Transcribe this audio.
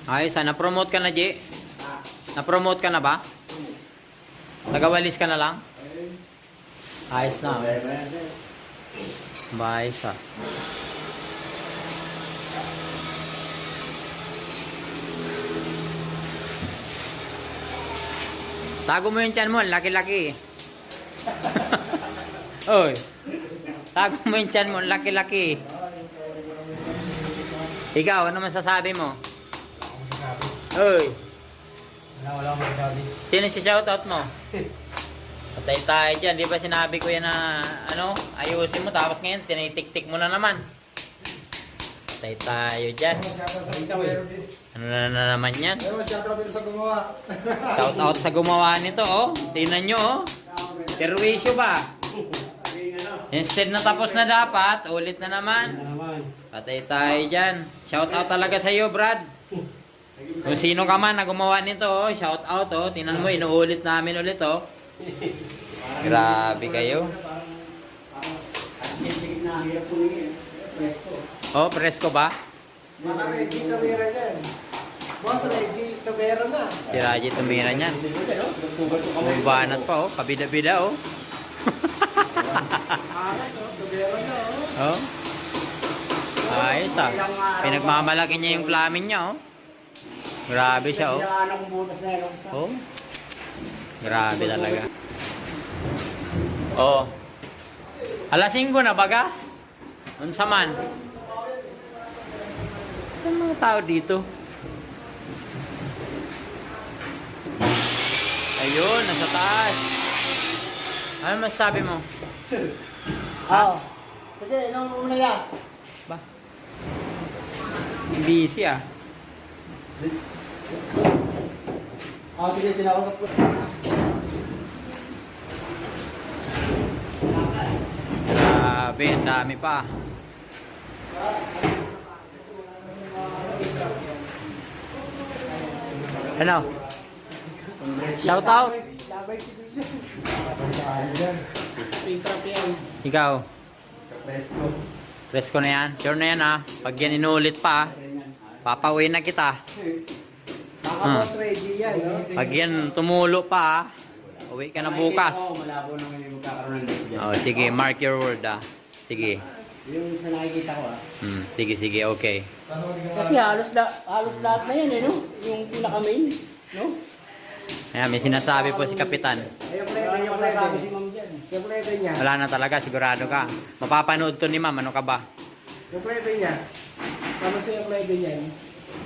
Ayos ah, na-promote ka na, G? Na-promote ka na ba? Nagawalis ka na lang? Ayos na. Ayos ah. Tago mo yung tiyan mo, laki-laki. Oy. Tago mo yung tiyan mo, laki-laki. Ikaw, ano masasabi mo? Oy. Wala akong masasabi. Sino si shoutout mo? Patay tayo dyan. Di ba sinabi ko yan na ano, ayusin mo. Tapos ngayon, tinitik-tik mo na naman. Patay tayo dyan. Ano na naman yan? Shoutout dito sa gumawa. Shoutout sa gumawa nito, oh. Tingnan nyo, oh. Serwisyo ba? Instead na tapos na dapat, ulit na naman. Patay tayo dyan. Shoutout talaga sa iyo, Brad. Kung sino ka man na gumawa nito, oh. Shoutout, oh. Tingnan mo, inuulit namin ulit, oh. Grabe kayo. Oh, presko ba? Mga Reggie Tumira dyan. Boss, Reggie Tumira na. Si Raji tumira niyan. Bubanat pa, oh. Kabida-bida, oh. Tumira na, Oh. Ayos, ah. Pinagmamalaki niya yung plumbing niya, oh. Grabe siya, oh. Oh. Grabe talaga. Oh. Alas 5 na baga? Unsa man? Saan mga tao dito? Ayun, nasa taas. Ano masasabi mo? Oo. Sige, inom mo muna yan. Ba? Busy ah. Sige, tinawag ko. Grabe, ang dami pa. Ano? Shout out. Ikaw. Presko na yan. Sure na yan ah. Pag yan inulit pa, papawin na kita. Boss Reggie yan, no? Pag yan tumulo pa, uwi ka na bukas. Malabo naman yung magkakaroon ng date dyan. Oh, sige, mark your word ah. Sige. Yung sa nakikita ko, Sige, sige, okay. Kasi halos lahat na yan, eh, no? Yung pinaka-main, no? Ayan, may sinasabi po si Kapitan. Yung plebe si Ma'am dyan. Yung plebe niya. Wala na talaga, sigurado ka. Mapapanood to ni Ma'am, ano ka ba? Yung plebe niya. Kamusta yung plebe niya?